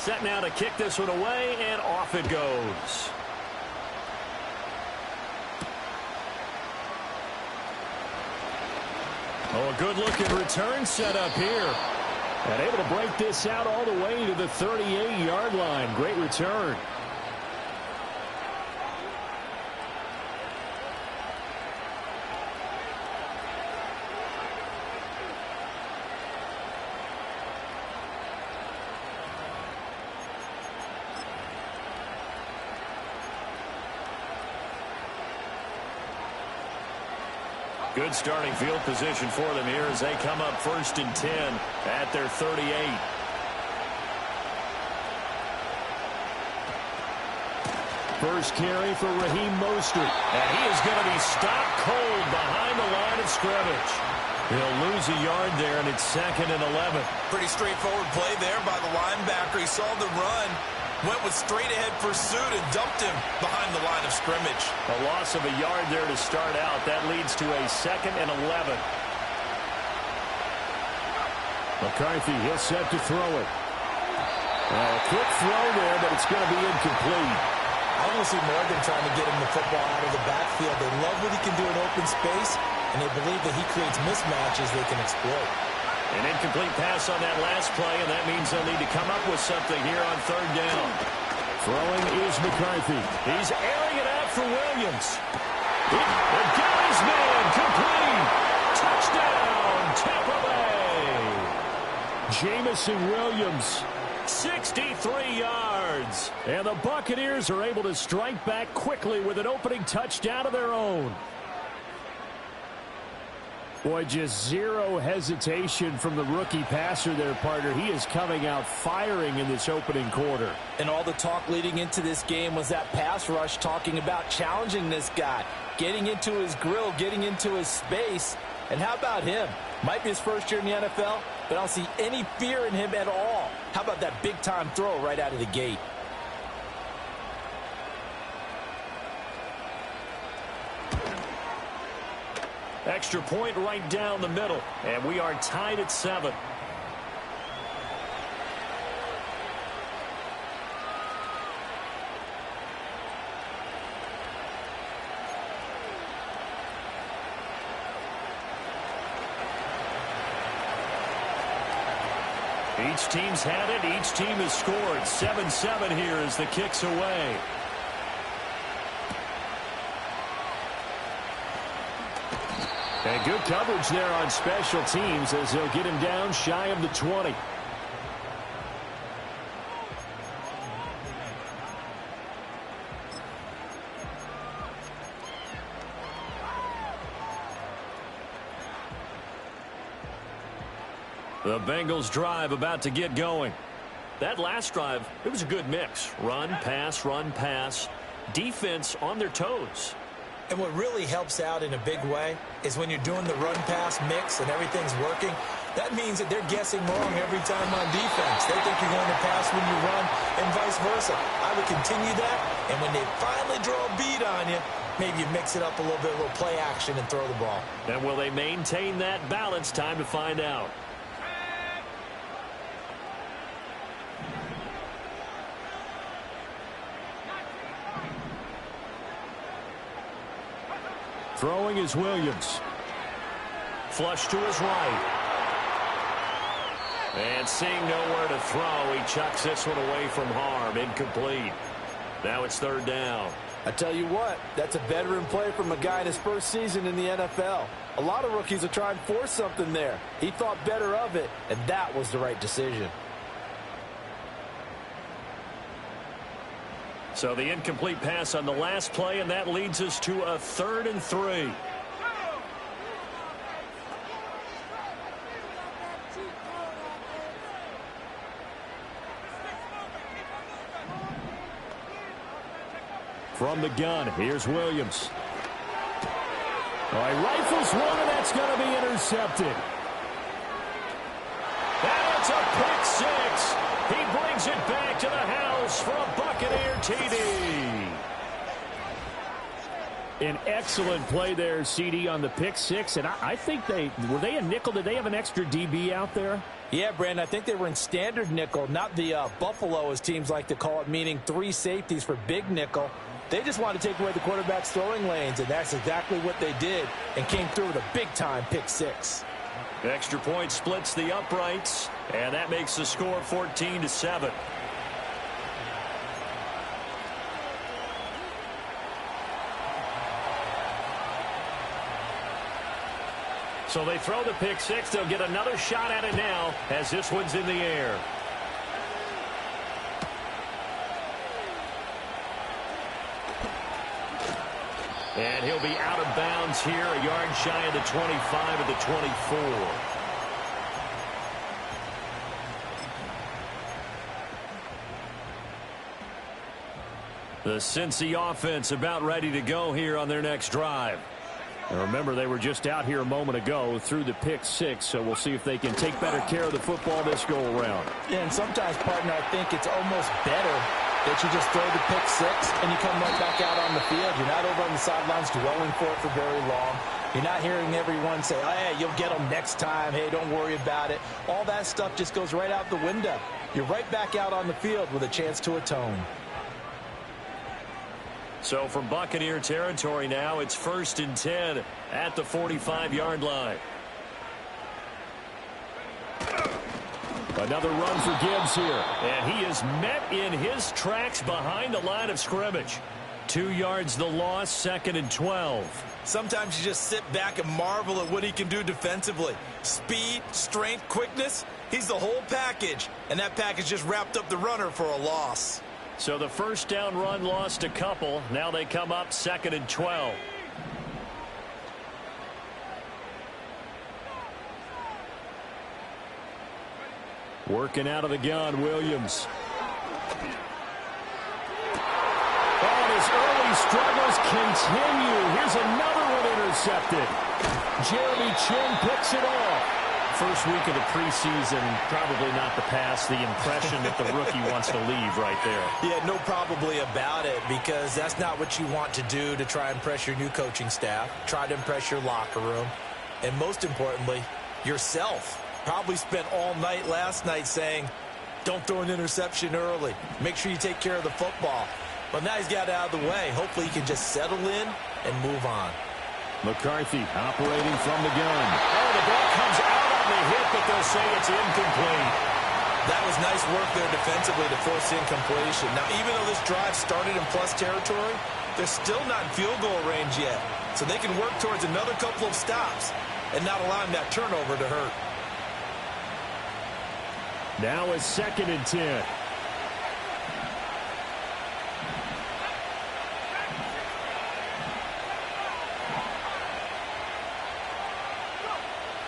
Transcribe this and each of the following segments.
Set now to kick this one away, and off it goes. Oh, a good-looking return set up here. And able to break this out all the way to the 38-yard line. Great return. Good starting field position for them here as they come up 1st and 10 at their 38. First carry for Raheem Mostert. And he is going to be stopped cold behind the line of scrimmage. He'll lose a yard there, and it's 2nd and 11. Pretty straightforward play there by the linebacker. He saw the run, went with straight-ahead pursuit, and dumped him behind the line of scrimmage. A loss of a yard there to start out. That leads to a 2nd and 11. McCarthy, he'll set to throw it. A quick throw there, but it's going to be incomplete. I want to see Morgan trying to get him the football out of the backfield. They love what he can do in open space, and they believe that he creates mismatches they can exploit. An incomplete pass on that last play, and that means they'll need to come up with something here on 3rd down. Throwing is McCarthy. He's airing it out for Williams. And got his man complete. Touchdown, Tampa Bay. Jamison Williams. 63 yards. And the Buccaneers are able to strike back quickly with an opening touchdown of their own. Boy, just zero hesitation from the rookie passer there, partner. He is coming out firing in this opening quarter. And all the talk leading into this game was that pass rush talking about challenging this guy, getting into his grill, getting into his space. And how about him? Might be his first year in the NFL, but I don't see any fear in him at all. How about that big-time throw right out of the gate? Extra point right down the middle, and we are tied at 7. Each team's had it. Each team has scored. 7-7 here as the kick's away. And good coverage there on special teams as they'll get him down shy of the 20. The Bengals drive about to get going. That last drive, it was a good mix. Run, pass, defense on their toes. And what really helps out in a big way is when you're doing the run-pass mix and everything's working, that means that they're guessing wrong every time on defense. They think you're going to pass when you run and vice versa. I would continue that, and when they finally draw a beat on you, maybe you mix it up a little bit, a little play action, and throw the ball. And will they maintain that balance? Time to find out. Throwing is Williams. Flush to his right. And seeing nowhere to throw, he chucks this one away from harm. Incomplete. Now it's 3rd down. I tell you what, that's a veteran play from a guy in his first season in the NFL. A lot of rookies will try and force something there. He thought better of it, and that was the right decision. So the incomplete pass on the last play, and that leads us to a 3rd and 3. From the gun, here's Williams. He rifles one, and that's going to be intercepted. And it's a pick 6. He brings it back to the house for a Buccaneer TD. An excellent play there, CD, on the pick 6. And I think were they a nickel? Did they have an extra DB out there? Yeah, Brandon, I think they were in standard nickel, not the Buffalo, as teams like to call it, meaning 3 safeties for big nickel. They just wanted to take away the quarterback's throwing lanes, and that's exactly what they did and came through with a big-time pick 6. Extra point splits the uprights, and that makes the score 14-7. So they throw the pick 6. They'll get another shot at it now as this one's in the air. And he'll be out of bounds here, a yard shy of the 25 of the 24. The Cincy offense about ready to go here on their next drive. And remember, they were just out here a moment ago through the pick 6, so we'll see if they can take better care of the football this go-around. Yeah, and sometimes, partner, I think it's almost better that you just throw the pick 6 and you come right back out on the field. You're not over on the sidelines dwelling for it for very long. You're not hearing everyone say, oh, hey, you'll get them next time. Hey, don't worry about it. All that stuff just goes right out the window. You're right back out on the field with a chance to atone. So from Buccaneer territory now, it's 1st and 10 at the 45-yard line. Another run for Gibbs here. And he is met in his tracks behind the line of scrimmage. 2 yards the loss, 2nd and 12. Sometimes you just sit back and marvel at what he can do defensively. Speed, strength, quickness. He's the whole package. And that package just wrapped up the runner for a loss. So the first down run lost a couple. Now they come up 2nd and 12. Working out of the gun, Williams. Oh, his early struggles continue. Here's another one intercepted. Jeremy Chin picks it off. First week of the preseason, probably not the pass, the impression that the rookie wants to leave right there. Yeah, no probably about it, because that's not what you want to do to try and impress your new coaching staff, try to impress your locker room, and most importantly, yourself. Probably spent all night last night saying, don't throw an interception early. Make sure you take care of the football. But now he's got it out of the way. Hopefully he can just settle in and move on. McCarthy operating from the gun. Oh, the ball comes out on the hit, but they'll say it's incomplete. That was nice work there defensively to force incompletion. Now, even though this drive started in plus territory, they're still not in field goal range yet. So they can work towards another couple of stops and not allowing that turnover to hurt. Now it's 2nd and 10.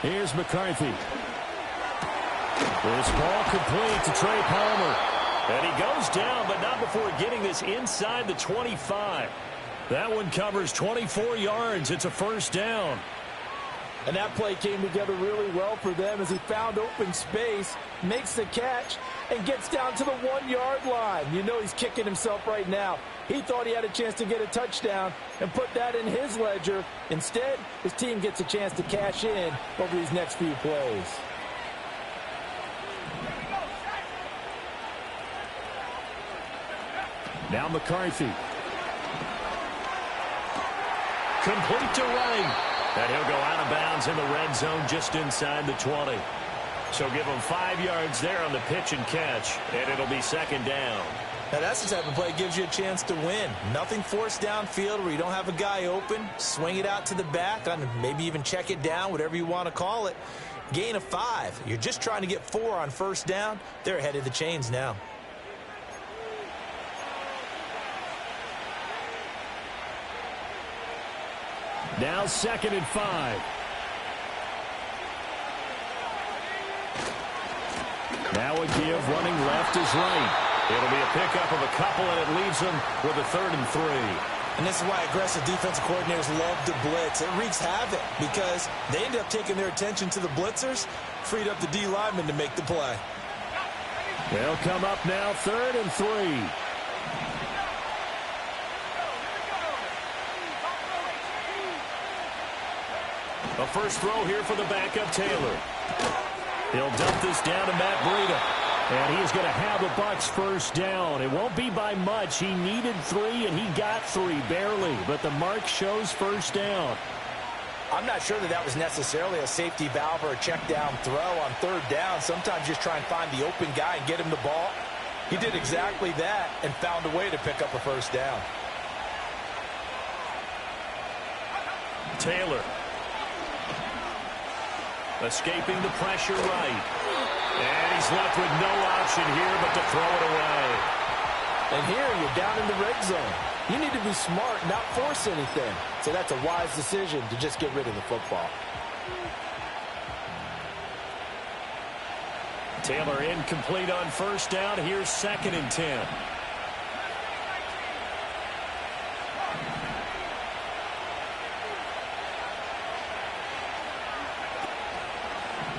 Here's McCarthy. This ball complete to Trey Palmer. And he goes down, but not before getting this inside the 25. That one covers 24 yards. It's a first down. And that play came together really well for them as he found open space, makes the catch, and gets down to the 1-yard line. You know he's kicking himself right now. He thought he had a chance to get a touchdown and put that in his ledger. Instead, his team gets a chance to cash in over these next few plays. Now McCarthy. Complete to Wright. And he'll go out of bounds in the red zone just inside the 20. So give him 5 yards there on the pitch and catch, and it'll be 2nd down. Now that's the type of play that gives you a chance to win. Nothing forced downfield where you don't have a guy open. Swing it out to the back, and maybe even check it down, whatever you want to call it. Gain of 5. You're just trying to get 4 on first down. They're ahead of the chains now. Now 2nd and 5. Now a give, running left is right. It'll be a pickup of a couple, and it leaves them with a 3rd and 3. And this is why aggressive defensive coordinators love to blitz. It wreaks havoc because they end up taking their attention to the blitzers, freed up the D lineman to make the play. They'll come up now 3rd and 3. A first throw here for the backup, Taylor. He'll dump this down to Matt Breida. And he's going to have the Bucs first down. It won't be by much. He needed 3, and he got 3, barely. But the mark shows first down. I'm not sure that that was necessarily a safety valve or a check down throw on third down. Sometimes just try and find the open guy and get him the ball. He did exactly that and found a way to pick up a first down. Taylor. Escaping the pressure right. And he's left with no option here but to throw it away. And here you're down in the red zone. You need to be smart, not force anything. So that's a wise decision to just get rid of the football. Taylor incomplete on first down. Here's 2nd and 10.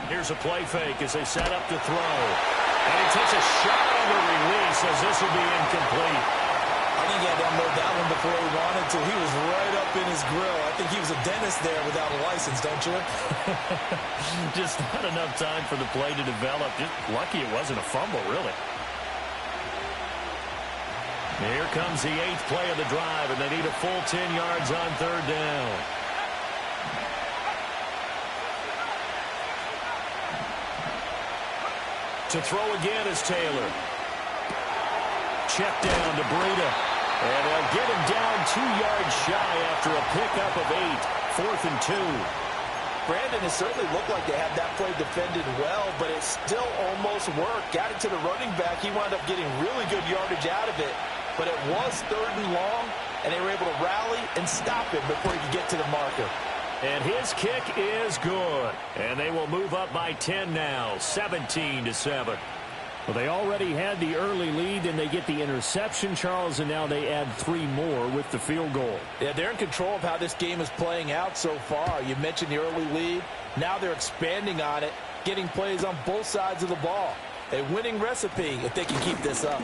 Here's a play fake as they set up to throw. And he takes a shot on the release as this will be incomplete. I think he had to unload that one before he wanted to. He was right up in his grill. I think he was a dentist there without a license, don't you? Just not enough time for the play to develop. Just lucky it wasn't a fumble, really. Here comes the 8th play of the drive, and they need a full 10 yards on third down. To throw again is Taylor. Check down to Breida. And they'll get him down 2 yards shy after a pickup of 8. 4th and 2. Brandon, it certainly looked like they had that play defended well, but it still almost worked. Got it to the running back. He wound up getting really good yardage out of it. But it was 3rd and long, and they were able to rally and stop him before he could get to the marker. And his kick is good. And they will move up by 10 now, 17-7. Well, they already had the early lead, and they get the interception, Charles, and now they add 3 more with the field goal. Yeah, they're in control of how this game is playing out so far. You mentioned the early lead. Now they're expanding on it, getting plays on both sides of the ball. A winning recipe if they can keep this up.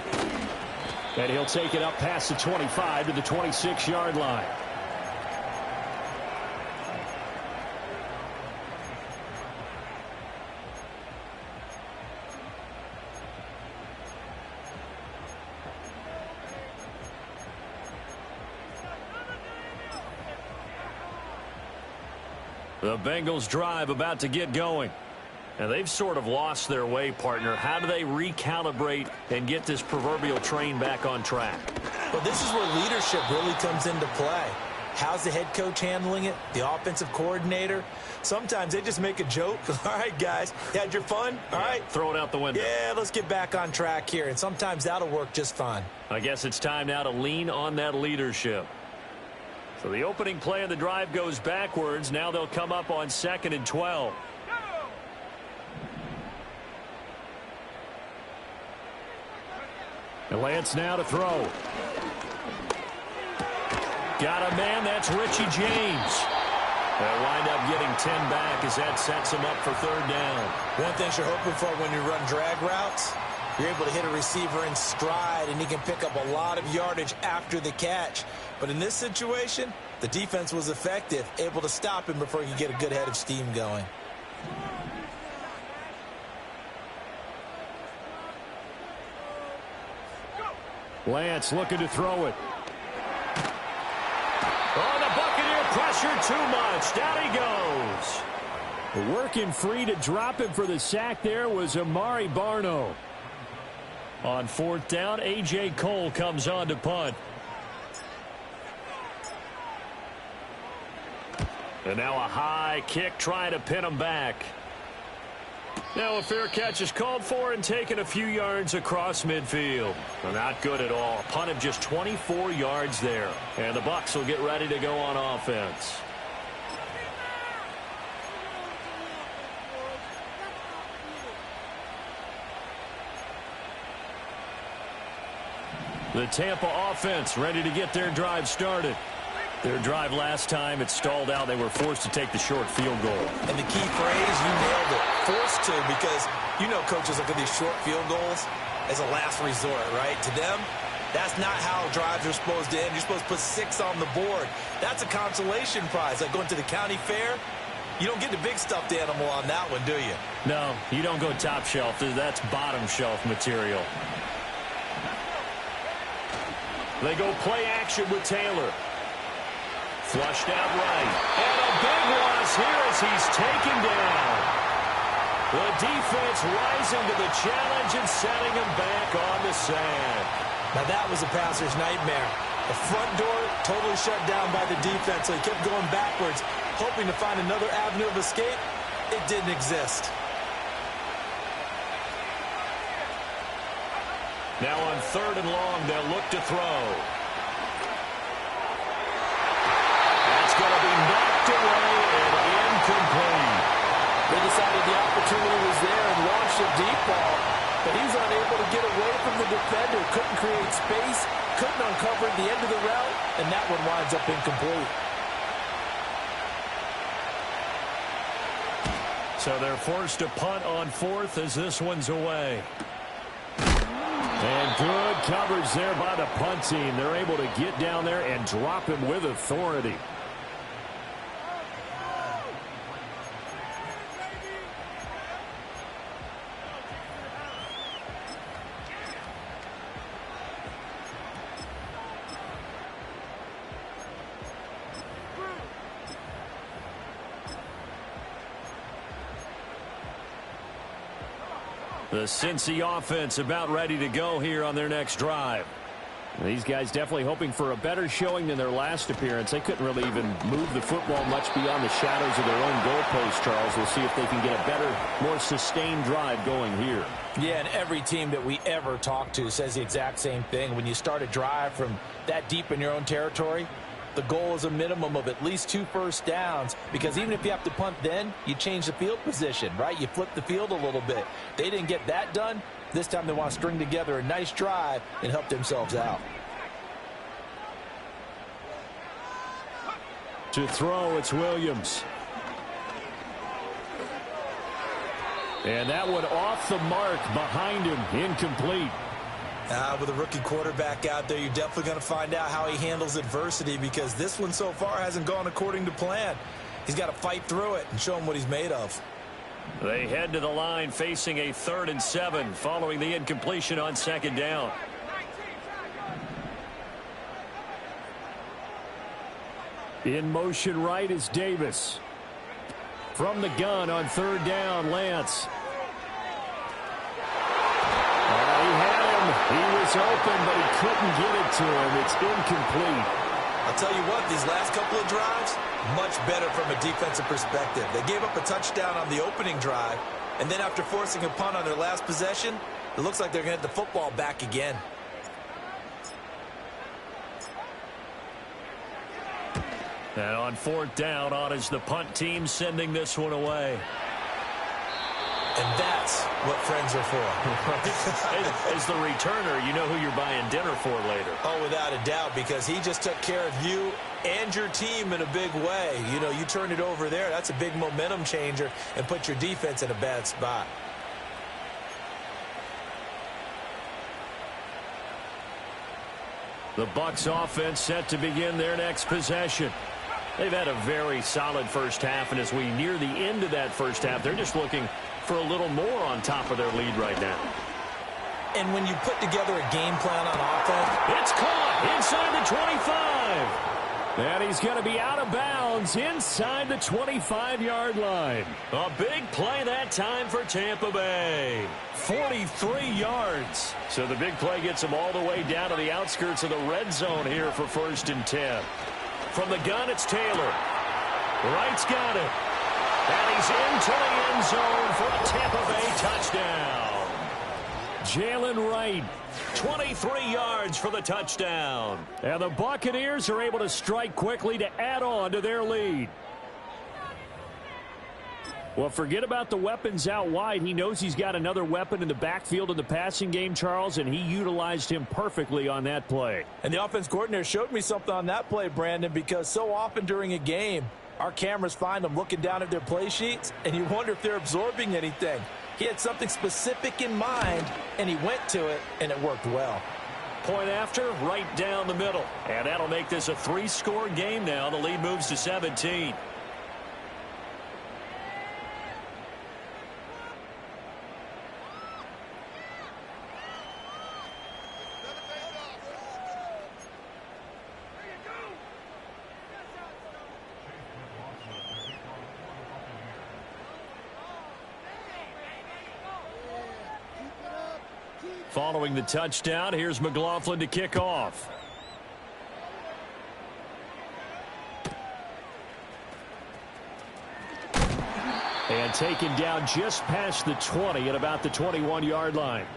And he'll take it up past the 25 to the 26-yard line. The Bengals drive about to get going. And they've sort of lost their way, partner. How do they recalibrate and get this proverbial train back on track? Well, this is where leadership really comes into play. How's the head coach handling it? The offensive coordinator? Sometimes they just make a joke. All right, guys, you had your fun? All right. Throw it out the window. Yeah, let's get back on track here. And sometimes that'll work just fine. I guess it's time now to lean on that leadership. So the opening play of the drive goes backwards. Now they'll come up on 2nd and 12. And Lance now to throw. Got a man, that's Richie James. They'll wind up getting 10 back as that sets him up for 3rd down. One thing you're hoping for when you run drag routes, you're able to hit a receiver in stride, and he can pick up a lot of yardage after the catch. But in this situation, the defense was effective, able to stop him before he could get a good head of steam going. Lance looking to throw it. Oh, the Buccaneer pressure too much. Down he goes. Working free to drop him for the sack there was Amari Barno. On 4th down, A.J. Cole comes on to punt. And now a high kick trying to pin him back. Now a fair catch is called for and taken a few yards across midfield. Well, not good at all. Punt of just 24 yards there. And the Bucs will get ready to go on offense. The Tampa offense ready to get their drive started. Their drive last time, it stalled out. They were forced to take the short field goal. And the key phrase, you nailed it, forced to, because you know coaches look at these short field goals as a last resort, right? To them, that's not how drives are supposed to end. You're supposed to put 6 on the board. That's a consolation prize, like going to the county fair. You don't get the big stuffed animal on that one, do you? No, you don't go top shelf. That's bottom shelf material. They go play action with Taylor. Flushed out right. And a big loss here as he's taken down. The defense rising to the challenge and setting him back on the sand. Now that was a passer's nightmare. The front door totally shut down by the defense, so he kept going backwards, hoping to find another avenue of escape. It didn't exist. Now on 3rd and long, they'll look to throw. That's going to be knocked away and incomplete. They decided the opportunity was there and launched a deep ball, but he was unable to get away from the defender. Couldn't create space, couldn't uncover the end of the route, and that one winds up incomplete. So they're forced to punt on 4th as this one's away. And good coverage there by the punt team. They're able to get down there and drop him with authority. The Cincy offense about ready to go here on their next drive. These guys definitely hoping for a better showing than their last appearance. They couldn't really even move the football much beyond the shadows of their own goalpost, Charles. We'll see if they can get a better, more sustained drive going here. Yeah, and every team that we ever talk to says the exact same thing. When you start a drive from that deep in your own territory, the goal is a minimum of at least 2 first downs, because even if you have to punt then, you change the field position, right? You flip the field a little bit. They didn't get that done. This time they want to string together a nice drive and help themselves out. To throw, it's Williams. And that one off the mark behind him, incomplete. With a rookie quarterback out there, you're definitely going to find out how he handles adversity, because this one so far hasn't gone according to plan. He's got to fight through it and show him what he's made of. They head to the line facing a 3rd and 7 following the incompletion on 2nd down. In motion right is Davis. From the gun on 3rd down, Lance. He was open, but he couldn't get it to him. It's incomplete. I'll tell you what, these last couple of drives, much better from a defensive perspective. They gave up a touchdown on the opening drive, and then after forcing a punt on their last possession, it looks like they're going to get the football back again. And on 4th down, on is the punt team sending this one away. And that's what friends are for. As the returner, you know who you're buying dinner for later. Oh, without a doubt, because he just took care of you and your team in a big way. You know, you turn it over there, that's a big momentum changer, and put your defense in a bad spot. The Bucs offense set to begin their next possession. They've had a very solid first half, and as we near the end of that first half, they're just looking for a little more on top of their lead right now. And when you put together a game plan on offense, it's caught inside the 25. And he's going to be out of bounds inside the 25-yard line. A big play that time for Tampa Bay. 43 yards. So the big play gets him all the way down to the outskirts of the red zone here for 1st and 10. From the gun, it's Taylor. Wright's got it. And he's into the end zone for a Tampa Bay touchdown. Jalen Wright, 23 yards for the touchdown. And the Buccaneers are able to strike quickly to add on to their lead. Well, forget about the weapons out wide. He knows he's got another weapon in the backfield in the passing game, Charles, and he utilized him perfectly on that play. And the offense coordinator showed me something on that play, Brandon, because so often during a game, our cameras find them looking down at their play sheets, and you wonder if they're absorbing anything. He had something specific in mind, and he went to it, and it worked well. Point after, right down the middle. And that'll make this a 3-score game now. The lead moves to 17. Following the touchdown, here's McLaughlin to kick off. And taken down just past the 20 at about the 21-yard line.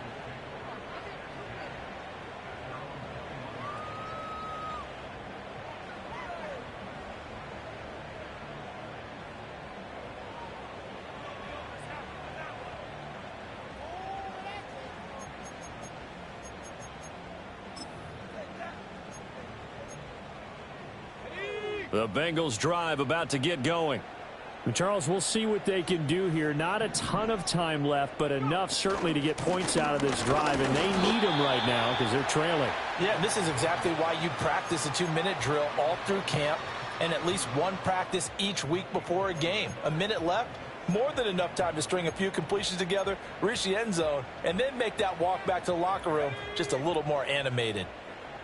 The Bengals drive about to get going. Charles, we'll see what they can do here. Not a ton of time left, but enough certainly to get points out of this drive, and they need them right now because they're trailing. Yeah, this is exactly why you practice a 2-minute drill all through camp and at least one practice each week before a game. A minute left, more than enough time to string a few completions together, reach the end zone, and then make that walk back to the locker room just a little more animated.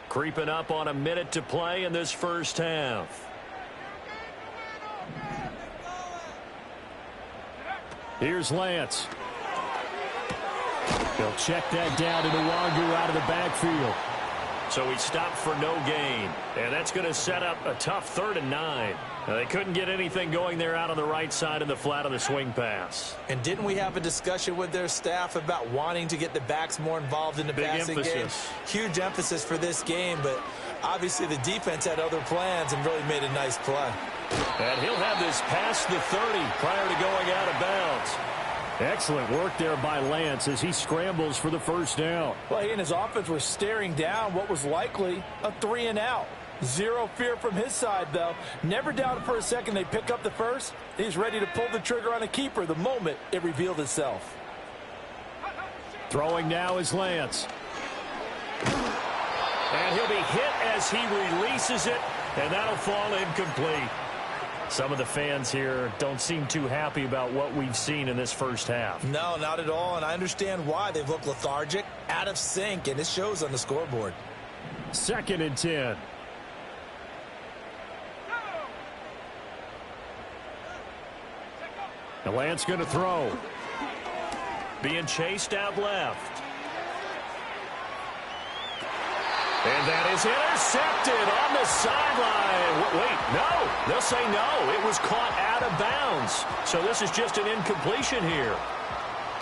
Creeping up on a minute to play in this first half. Here's Lance. They'll check that down to Nwangu out of the backfield. So he stopped for no gain. And that's going to set up a tough 3rd and 9. Now, they couldn't get anything going there out on the right side in the flat of the swing pass. And didn't we have a discussion with their staff about wanting to get the backs more involved in the passing game? Huge emphasis for this game, but obviously the defense had other plans and really made a nice play. And he'll have this past the 30 prior to going out of bounds. Excellent work there by Lance as he scrambles for the first down. Well, he and his offense were staring down what was likely a 3-and-out. Zero fear from his side, though. Never doubted for a second they pick up the first. He's ready to pull the trigger on a keeper the moment it revealed itself. Throwing now is Lance. And he'll be hit as he releases it, and that'll fall incomplete. Some of the fans here don't seem too happy about what we've seen in this first half. No, not at all, and I understand why. They've looked lethargic, out of sync, and it shows on the scoreboard. 2nd and 10. And Lance going to throw. Being chased out left. And that is intercepted on the sideline. Wait, no. They'll say no. It was caught out of bounds. So this is just an incompletion here.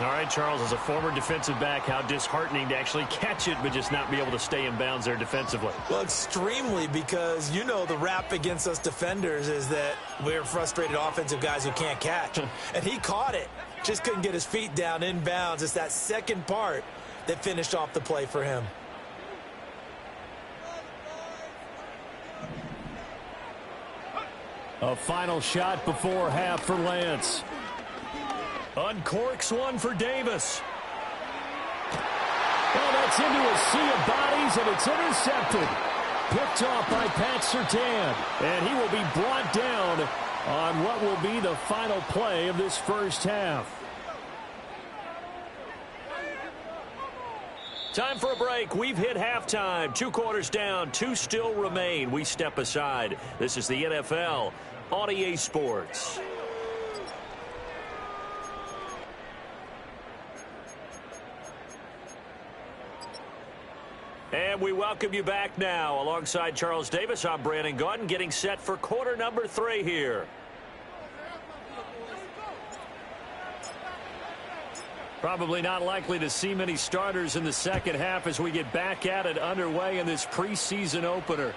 All right, Charles, as a former defensive back, how disheartening to actually catch it but just not be able to stay in bounds there defensively. Well, extremely, because you know the rap against us defenders is that we're frustrated offensive guys who can't catch. And he caught it. Just couldn't get his feet down in bounds. It's that second part that finished off the play for him. A final shot before half for Lance. Uncorks one for Davis. Well, that's into a sea of bodies, and it's intercepted. Picked off by Pat Surtain. And he will be brought down on what will be the final play of this first half. Time for a break. We've hit halftime. 2 quarters down. 2 still remain. We step aside. This is the NFL on EA Sports. And we welcome you back now. Alongside Charles Davis, I'm Brandon Gaudin, getting set for quarter number 3 here. Probably not likely to see many starters in the second half as we get back at it underway in this preseason opener.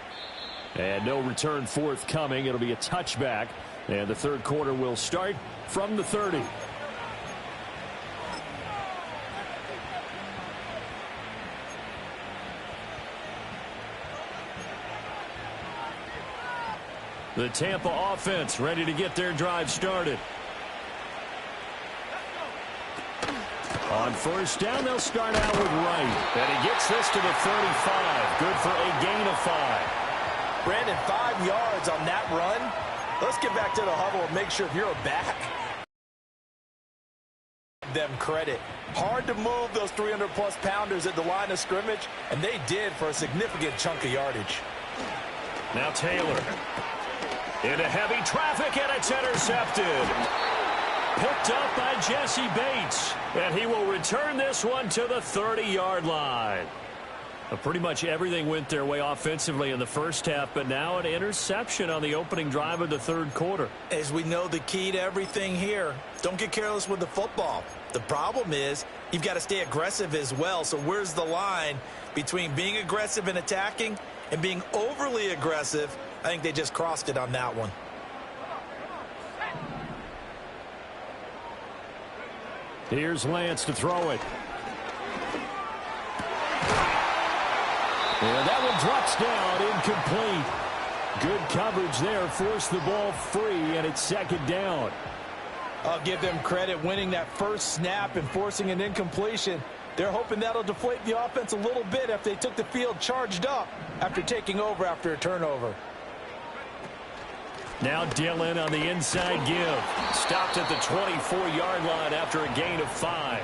And no return forthcoming. It'll be a touchback. And the third quarter will start from the 30. The Tampa offense ready to get their drive started. On first down, they'll start out with Wright. And he gets this to the 35. Good for a gain of 5. Brandon, 5 yards on that run. Let's get back to the huddle and make sure if you're a back, them credit. Hard to move those 300-plus pounders at the line of scrimmage, and they did for a significant chunk of yardage. Now Taylor. Into heavy traffic, and it's intercepted. Picked up by Jesse Bates. And he will return this one to the 30-yard line. Pretty much everything went their way offensively in the first half, but now an interception on the opening drive of the third quarter. As we know, the key to everything here, don't get careless with the football. The problem is you've got to stay aggressive as well. So where's the line between being aggressive and attacking and being overly aggressive? I think they just crossed it on that one. Here's Lance to throw it. And that one drops down, incomplete. Good coverage there, forced the ball free, and it's second down. I'll give them credit winning that first snap and forcing an incompletion. They're hoping that'll deflate the offense a little bit if they took the field charged up after taking over after a turnover. Now Dillon on the inside give. Stopped at the 24-yard line after a gain of 5.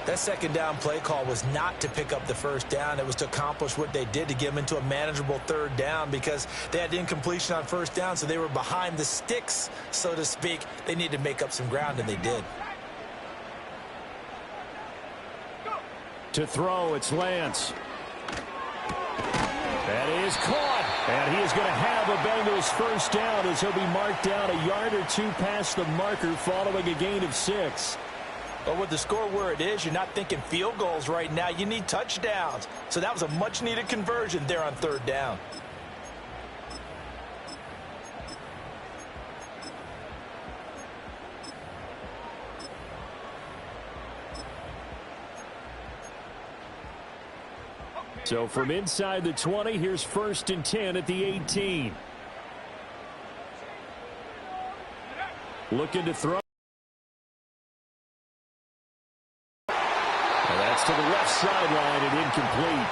That second down play call was not to pick up the first down. It was to accomplish what they did to get them into a manageable third down because they had incompletion on first down, so they were behind the sticks, so to speak. They needed to make up some ground, and they did. To throw, it's Lance. That is caught. And he is going to have a Bengals first down as he'll be marked down a yard or two past the marker following a gain of 6. But with the score where it is, you're not thinking field goals right now. You need touchdowns. So that was a much-needed conversion there on third down. So from inside the 20, here's 1st and 10 at the 18. Looking to throw. That's to the left sideline and incomplete.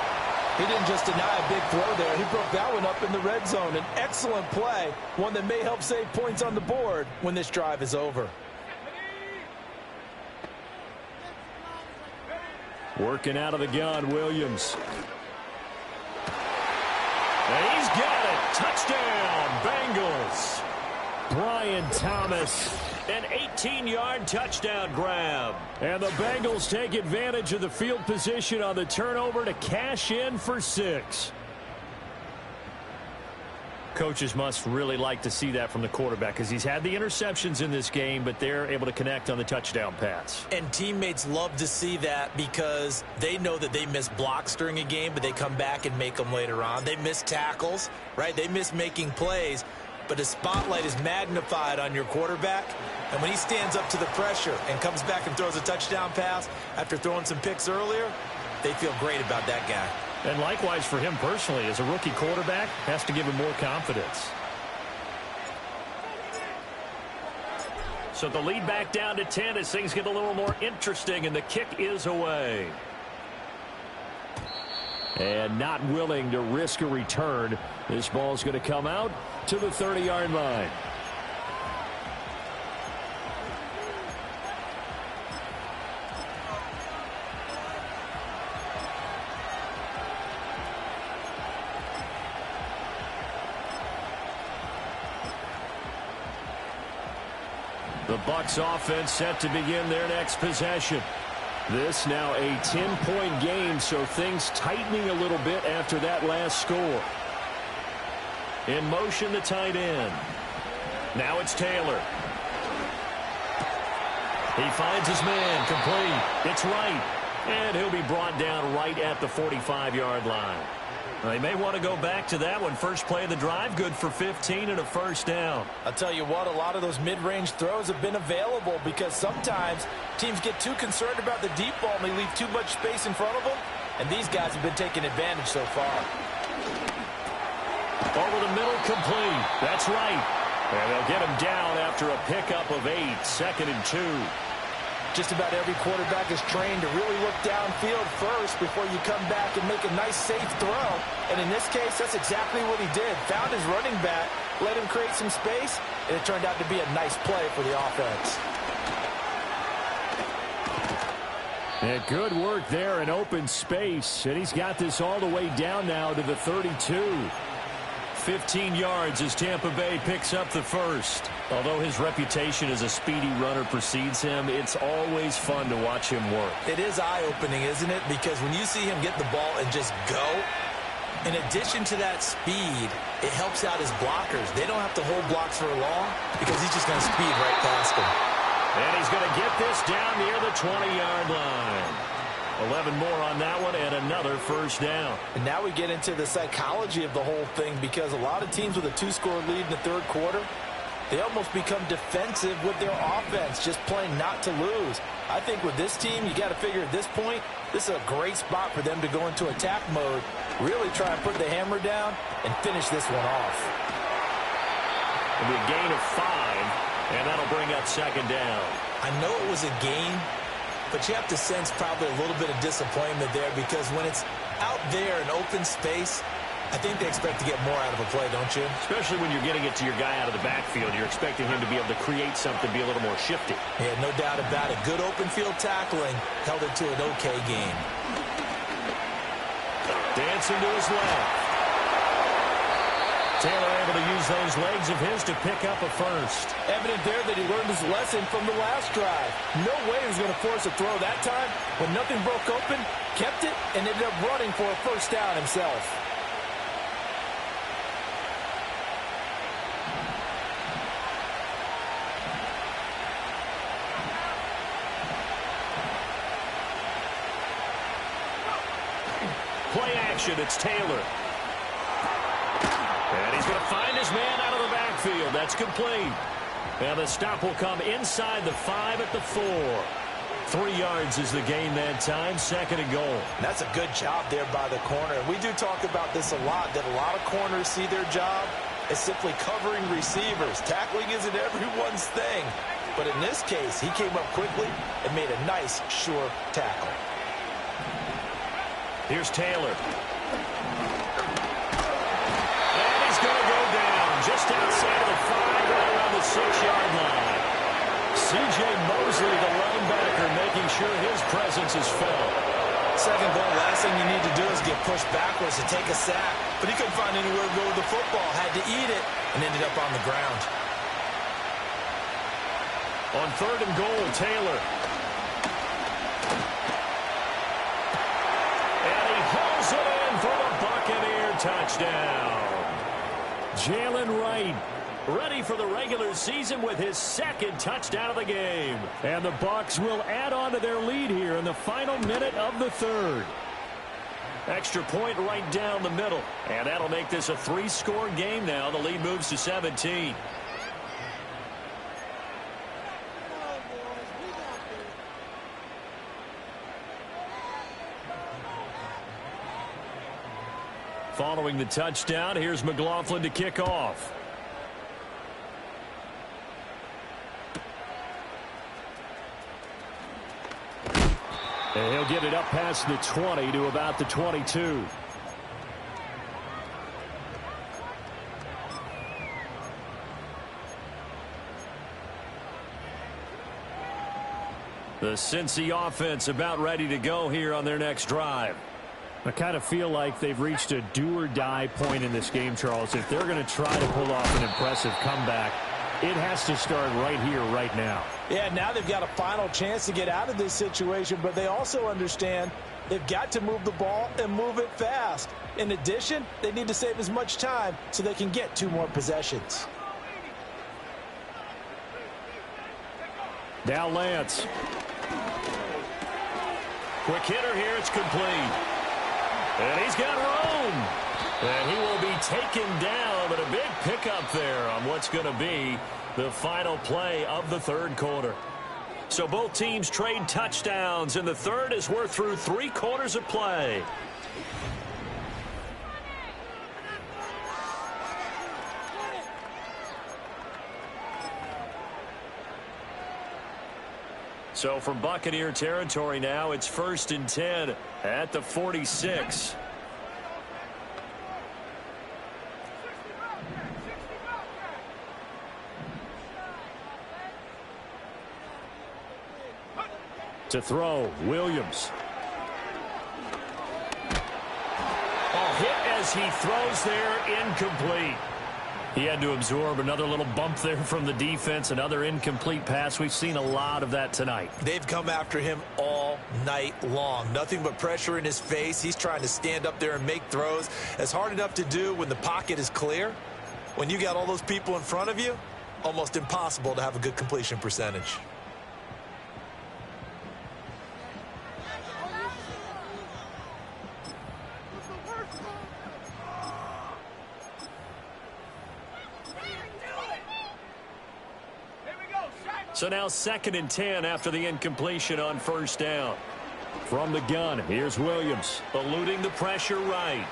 He didn't just deny a big throw there. He broke that one up in the red zone. An excellent play, one that may help save points on the board when this drive is over. Working out of the gun, Williams. And he's got it. Touchdown, Bengals. Brian Thomas, an 18-yard touchdown grab. And the Bengals take advantage of the field position on the turnover to cash in for 6. Coaches must really like to see that from the quarterback because he's had the interceptions in this game, but they're able to connect on the touchdown pass. And teammates love to see that because they know that they miss blocks during a game, but they come back and make them later on. They miss tackles, right? They miss making plays. But the spotlight is magnified on your quarterback. And when he stands up to the pressure and comes back and throws a touchdown pass after throwing some picks earlier, they feel great about that guy. And likewise for him personally, as a rookie quarterback, has to give him more confidence. So the lead back down to 10 as things get a little more interesting, and the kick is away. And not willing to risk a return. This ball's going to come out to the 30-yard line. The Bucs offense set to begin their next possession. This now a 10-point game, so things tightening a little bit after that last score. In motion, the tight end. Now it's Taylor. He finds his man, complete. It's right. And he'll be brought down right at the 45-yard line. They may want to go back to that one. First play of the drive, good for 15 and a first down. I'll tell you what, a lot of those mid-range throws have been available because sometimes teams get too concerned about the deep ball and they leave too much space in front of them, and these guys have been taking advantage so far. Over the middle, complete. That's right. And they'll get him down after a pickup of 8, 2nd and 2. Just about every quarterback is trained to really look downfield first before you come back and make a nice, safe throw. And in this case, that's exactly what he did. Found his running back, let him create some space, and it turned out to be a nice play for the offense. And good work there in open space. And he's got this all the way down now to the 32. 15 yards as Tampa Bay picks up the first. Although his reputation as a speedy runner precedes him, it's always fun to watch him work. It is eye-opening, isn't it? Because when you see him get the ball and just go, in addition to that speed, it helps out his blockers. They don't have to hold blocks for long because he's just going to speed right past them. And he's going to get this down near the 20-yard line. 11 more on that one and another first down. And now we get into the psychology of the whole thing, because a lot of teams with a 2-score lead in the third quarter, they almost become defensive with their offense, just playing not to lose. I think with this team, you got to figure at this point, this is a great spot for them to go into attack mode, really try and put the hammer down and finish this one off. It'll be a gain of 5, and that'll bring up second down. I know it was a gain, but you have to sense probably a little bit of disappointment there, because when it's out there in open space, I think they expect to get more out of a play, don't you? Especially when you're getting it to your guy out of the backfield. You're expecting him to be able to create something, be a little more shifty. Yeah, no doubt about it. Good open field tackling held it to an okay game. Dancing to his left. Taylor able to use those legs of his to pick up a first. Evident there that he learned his lesson from the last drive. No way he was going to force a throw that time. When nothing broke open, kept it, and ended up running for a first down himself. Play action, it's Taylor. And he's going to find his man out of the backfield. That's complete. And the stop will come inside the 5 at the 4. 3 yards is the gain that time, second and goal. That's a good job there by the corner. And we do talk about this a lot, that a lot of corners see their job as simply covering receivers. Tackling isn't everyone's thing. But in this case, he came up quickly and made a nice, sure tackle. Here's Taylor. And he's going to go down just outside of the 5, right around the 6-yard line. C.J. Mosley, the linebacker, making sure his presence is felt. Second goal, last thing you need to do is get pushed backwards to take a sack. But he couldn't find anywhere to go with the football. Had to eat it and ended up on the ground. On third and goal, Taylor. Hauls it in for the Buccaneer touchdown. Jalen Wright ready for the regular season with his second touchdown of the game. And the Bucs will add on to their lead here in the final minute of the third. Extra point right down the middle. And that'll make this a 3-score game now. The lead moves to 17. Following the touchdown, here's McLaughlin to kick off. And he'll get it up past the 20 to about the 22. The Cincy offense about ready to go here on their next drive. I kind of feel like they've reached a do-or-die point in this game, Charles. If they're going to try to pull off an impressive comeback, it has to start right here, right now. Yeah, now they've got a final chance to get out of this situation, but they also understand they've got to move the ball and move it fast. In addition, they need to save as much time so they can get 2 more possessions. Now Lance. Quick hitter here, it's complete. And he's got room. And he will be taken down, but a big pickup there on what's going to be the final play of the third quarter. So both teams trade touchdowns, and the third as we're through 3 quarters of play. So from Buccaneer territory now, it's 1st and 10 at the 46. To throw, Williams. Oh, hit as he throws there, incomplete. He had to absorb another little bump there from the defense, another incomplete pass. We've seen a lot of that tonight. They've come after him all night long. Nothing but pressure in his face. He's trying to stand up there and make throws. It's hard enough to do when the pocket is clear. When you got all those people in front of you, almost impossible to have a good completion percentage. So now 2nd and 10 after the incompletion on first down. From the gun, here's Williams, eluding the pressure right.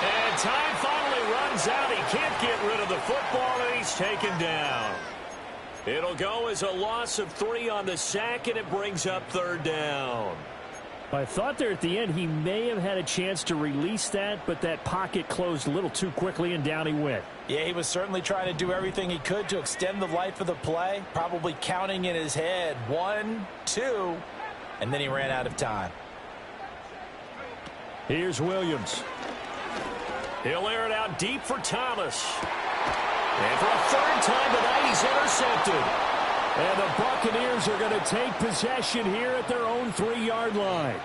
And time finally runs out. He can't get rid of the football, and he's taken down. It'll go as a loss of 3 on the sack, and it brings up 3rd down. I thought there at the end he may have had a chance to release that, but that pocket closed a little too quickly, and down he went. Yeah, he was certainly trying to do everything he could to extend the life of the play, probably counting in his head 1, 2, and then he ran out of time. Here's Williams. He'll air it out deep for Thomas. And for a 3rd time tonight, he's intercepted. And the Buccaneers are going to take possession here at their own 3-yard line.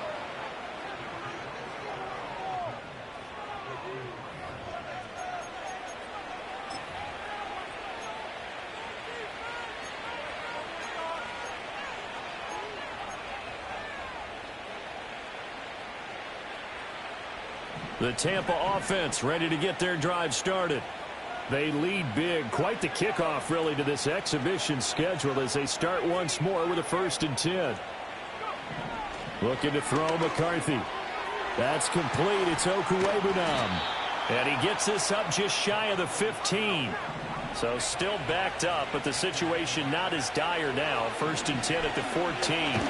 The Tampa offense ready to get their drive started. They lead big. Quite the kickoff, really, to this exhibition schedule as they start once more with a 1st and 10. Looking to throw McCarthy. That's complete. It's Okuwebunam. And he gets this up just shy of the 15. So still backed up, but the situation not as dire now. 1st and 10 at the 14.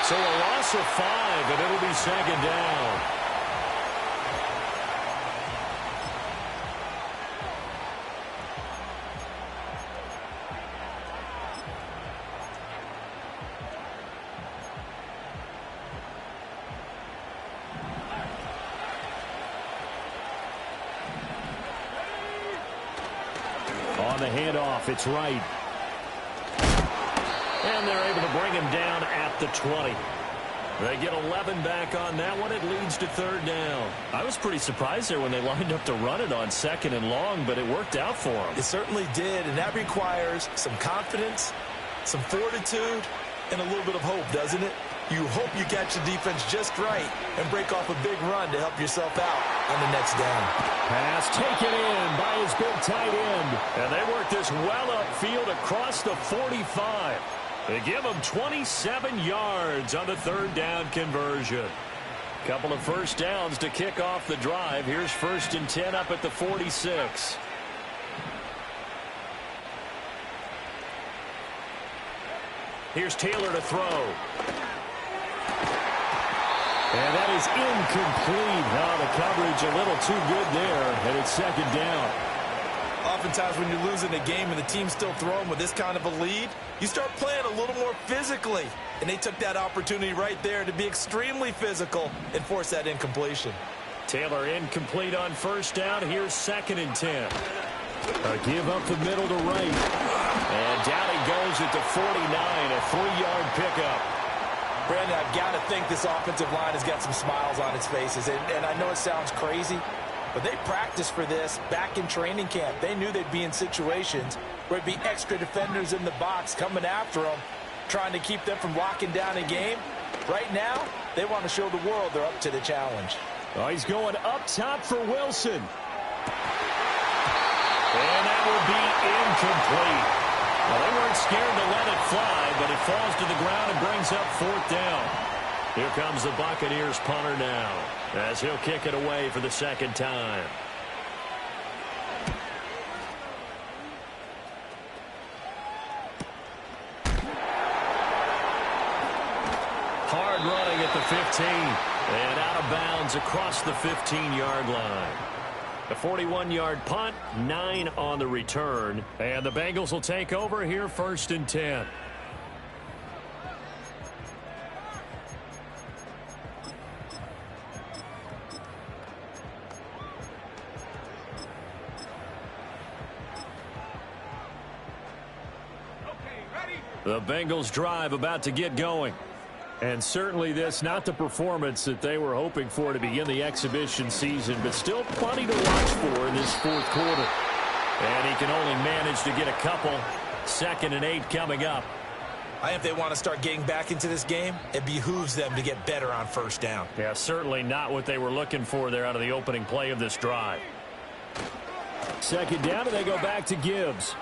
So a loss of 5, and it'll be 2nd down. On the handoff, it's right. And they're able to bring him down at the 20. They get 11 back on that one. It leads to 3rd down. I was pretty surprised there when they lined up to run it on 2nd and long, but it worked out for them. It certainly did, and that requires some confidence, some fortitude, and a little bit of hope, doesn't it? You hope you catch the defense just right and break off a big run to help yourself out on the next down. Pass taken in by his big tight end. And they work this well upfield across the 45. They give him 27 yards on the 3rd down conversion. Couple of 1st downs to kick off the drive. Here's 1st and 10 up at the 46. Here's Taylor to throw. And that is incomplete. Now the coverage a little too good there, and it's 2nd down. Oftentimes when you're losing a game and the team's still throwing with this kind of a lead, you start playing a little more physically. And they took that opportunity right there to be extremely physical and force that incompletion. Taylor incomplete on 1st down. Here's 2nd and 10. A give up the middle to right. And down he goes at the 49, a 3-yard pickup. Brandon, I've got to think this offensive line has got some smiles on its faces. And I know it sounds crazy, but they practiced for this back in training camp. They knew they'd be in situations where it'd be extra defenders in the box coming after them, trying to keep them from locking down a game. Right now, they want to show the world they're up to the challenge. Oh, he's going up top for Wilson. And that will be incomplete. Well, they weren't scared to let it fly, but it falls to the ground and brings up 4th down. Here comes the Buccaneers punter now, as he'll kick it away for the 2nd time. Hard running at the 15, and out of bounds across the 15-yard line. A 41-yard punt, 9 on the return. And the Bengals will take over here 1st and 10. The Bengals drive about to get going. And certainly this, not the performance that they were hoping for to begin the exhibition season, but still plenty to watch for in this fourth quarter. And he can only manage to get a couple. 2nd and 8 coming up. I think if they want to start getting back into this game, it behooves them to get better on first down. Yeah, certainly not what they were looking for there out of the opening play of this drive. 2nd down, and they go back to Gibbs.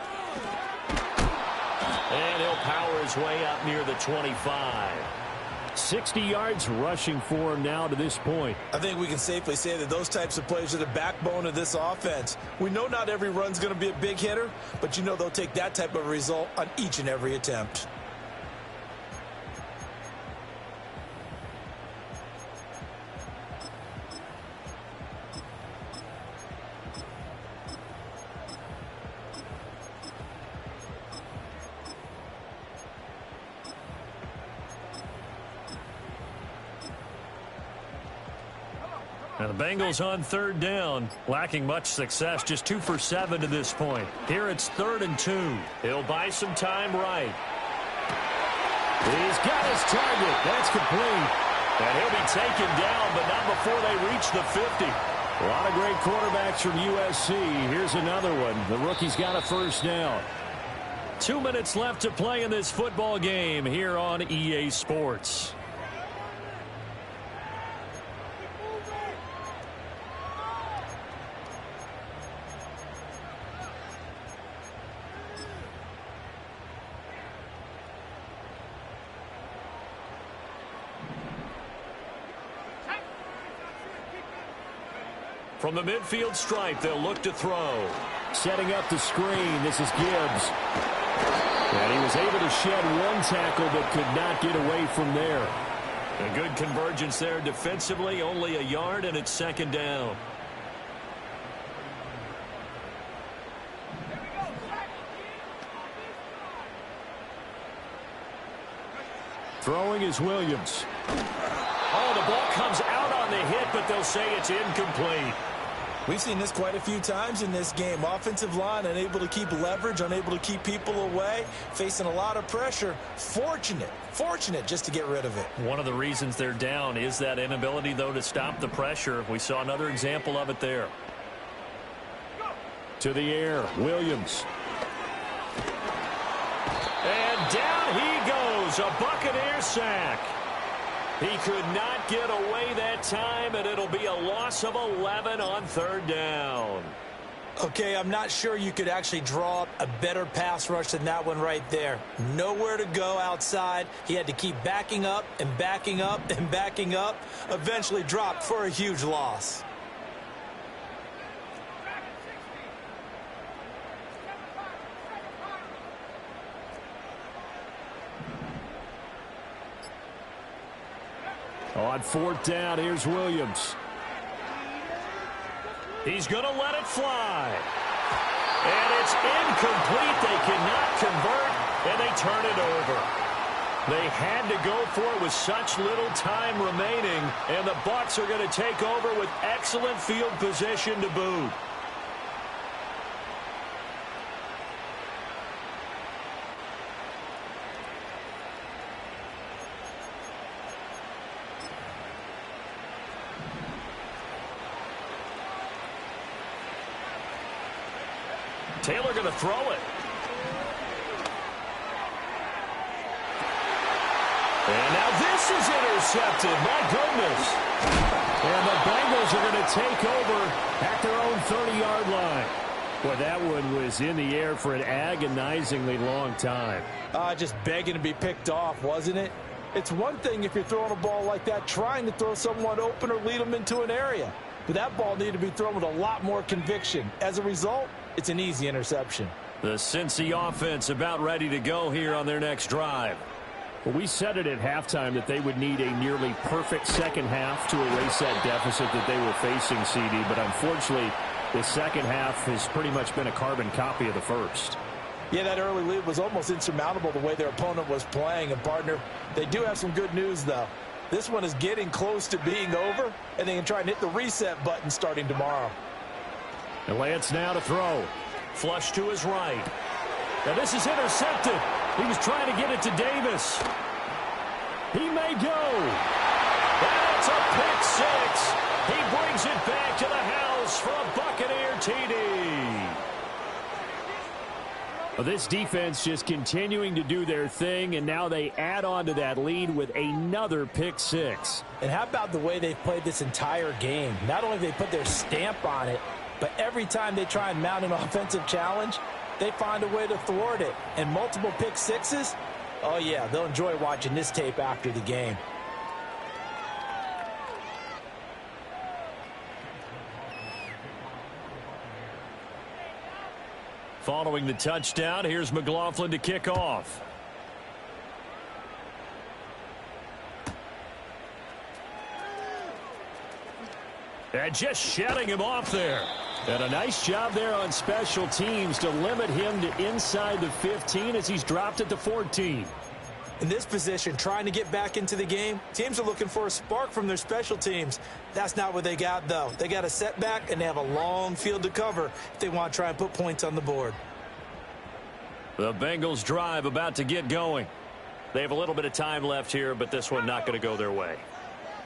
And he'll power his way up near the 25. 60 yards rushing for him now to this point. I think we can safely say that those types of plays are the backbone of this offense. We know not every run's going to be a big hitter, but you know they'll take that type of result on each and every attempt. Now the Bengals on 3rd down, lacking much success, just 2 for 7 to this point. Here it's 3rd and 2. He'll buy some time right. He's got his target. That's complete. And he'll be taken down, but not before they reach the 50. A lot of great quarterbacks from USC. Here's another one. The rookie's got a 1st down. 2 minutes left to play in this football game here on EA Sports. From the midfield stripe, they'll look to throw. Setting up the screen, this is Gibbs. And he was able to shed one tackle but could not get away from there. A good convergence there defensively, only a yard, and it's 2nd down. Throwing is Williams. Oh, the ball comes out on the hit, but they'll say it's incomplete. We've seen this quite a few times in this game. Offensive line unable to keep leverage, unable to keep people away, facing a lot of pressure. Fortunate just to get rid of it. One of the reasons they're down is that inability, though, to stop the pressure. We saw another example of it there. To the air, Williams. And down he goes, a Buccaneer sack. He could not get away that time, and it'll be a loss of 11 on 3rd down. Okay, I'm not sure you could actually draw up a better pass rush than that one right there. Nowhere to go outside. He had to keep backing up and backing up and backing up. Eventually dropped for a huge loss. On 4th down, here's Williams. He's going to let it fly. And it's incomplete. They cannot convert, and they turn it over. They had to go for it with such little time remaining, and the Bucs are going to take over with excellent field position to boot. Taylor going to throw it. And now this is intercepted. My goodness. And the Bengals are going to take over at their own 30-yard line. Boy, that one was in the air for an agonizingly long time. Just begging to be picked off, wasn't it? It's one thing if you're throwing a ball like that, trying to throw someone open or lead them into an area. But that ball needed to be thrown with a lot more conviction. As a result, it's an easy interception. The Cincy offense about ready to go here on their next drive. Well, we said it at halftime that they would need a nearly perfect second half to erase that deficit that they were facing, CD. But unfortunately, the second half has pretty much been a carbon copy of the first. Yeah, that early lead was almost insurmountable the way their opponent was playing. And, partner, they do have some good news, though. This one is getting close to being over, and they can try and hit the reset button starting tomorrow. And Lance now to throw. Flush to his right. Now this is intercepted. He was trying to get it to Davis. He may go. That's a pick six. He brings it back to the house for a Buccaneer TD. Well, this defense just continuing to do their thing, and now they add on to that lead with another pick six. And how about the way they've played this entire game? Not only have they put their stamp on it, but every time they try and mount an offensive challenge, they find a way to thwart it. And multiple pick sixes, oh yeah, they'll enjoy watching this tape after the game. Following the touchdown, here's McLaughlin to kick off. And just shutting him off there. And a nice job there on special teams to limit him to inside the 15 as he's dropped at the 14. In this position, trying to get back into the game, teams are looking for a spark from their special teams. That's not what they got, though. They got a setback, and they have a long field to cover if they want to try and put points on the board. The Bengals drive about to get going. They have a little bit of time left here, but this one not going to go their way.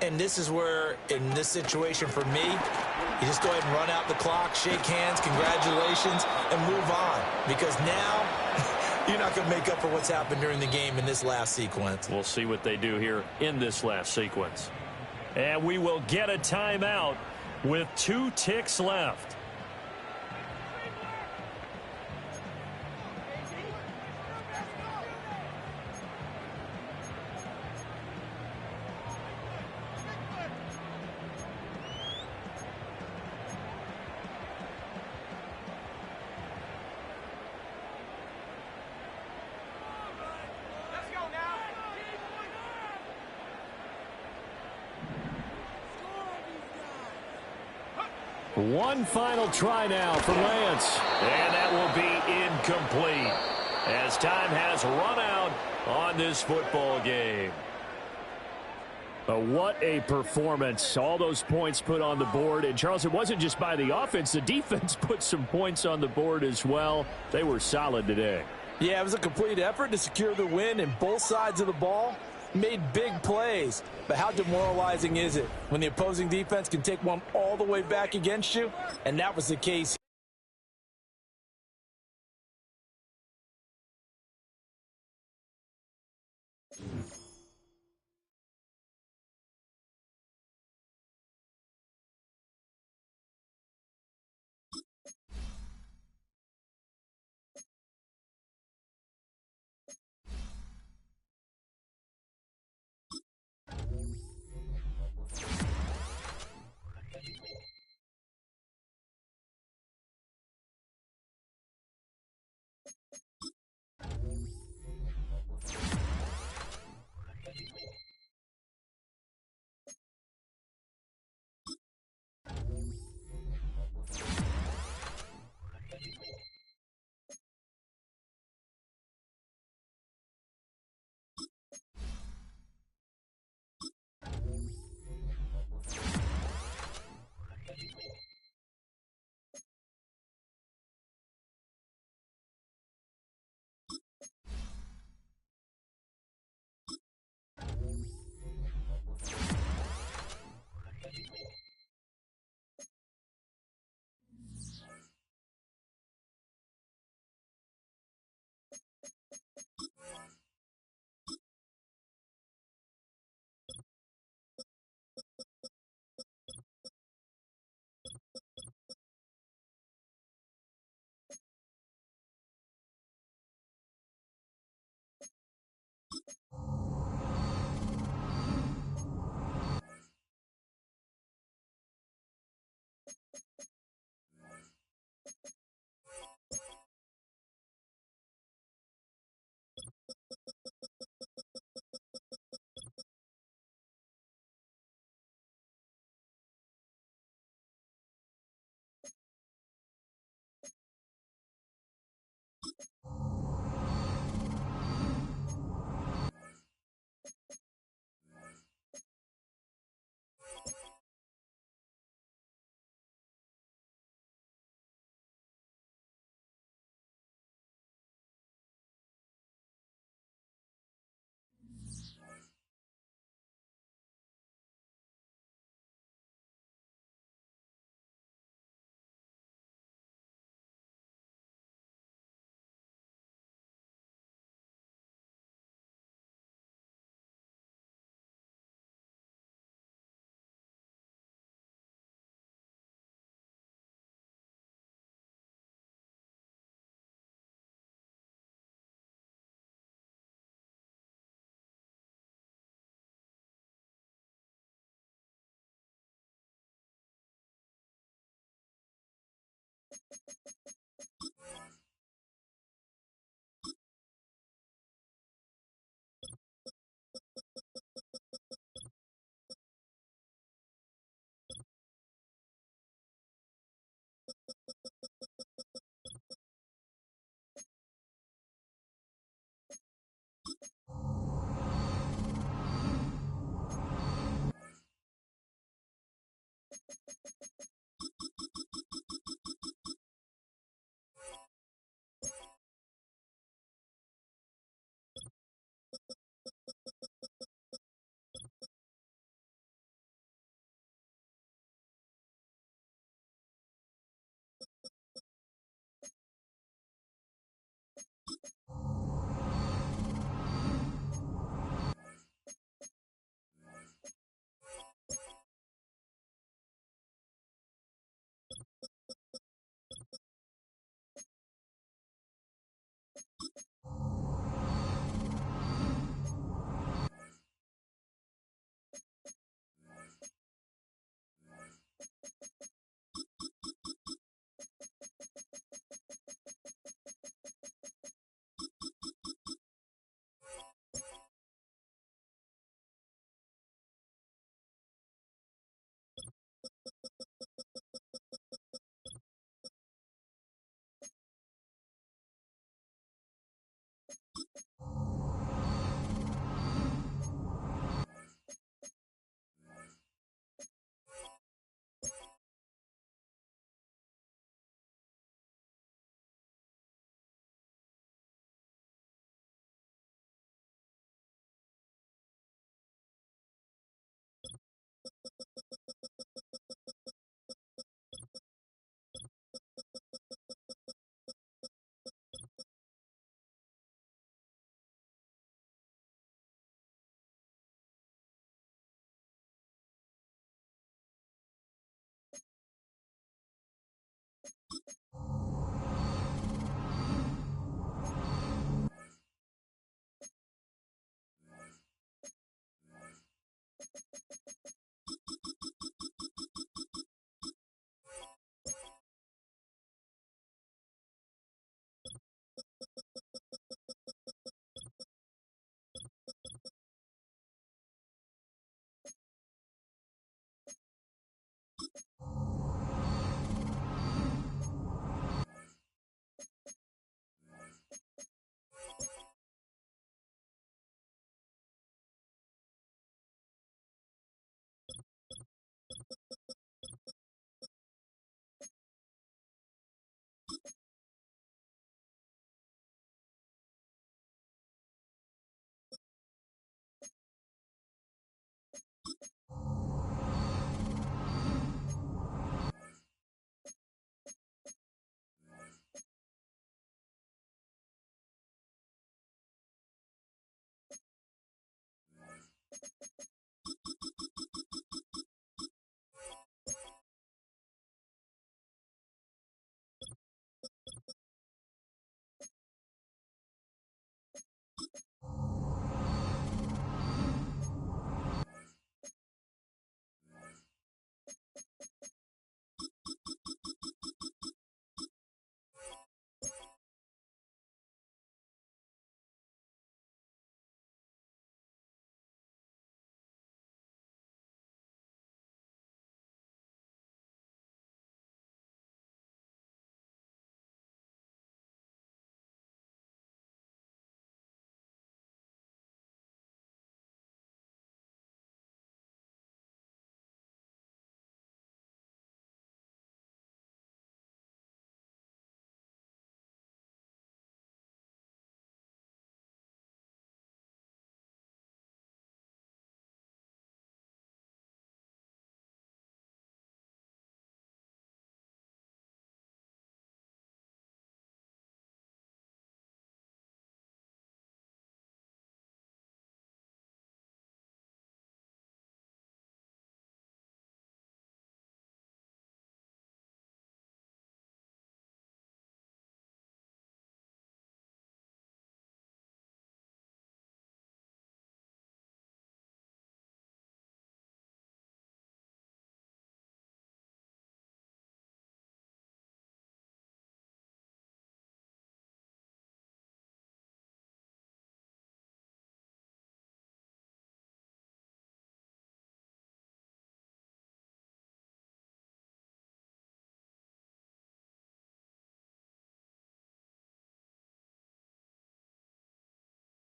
And this is where, in this situation for me, you just go ahead and run out the clock, shake hands, congratulations, and move on. Because now you're not going to make up for what's happened during the game in this last sequence. We'll see what they do here in this last sequence. And we will get a timeout with 2 ticks left. One final try now for Lance. And that will be incomplete as time has run out on this football game. But what a performance. All those points put on the board. And, Charles, it wasn't just by the offense. The defense put some points on the board as well. They were solid today. Yeah, it was a complete effort to secure the win, and both sides of the ball made big plays. But how demoralizing is it when the opposing defense can take one all the way back against you? And that was the case.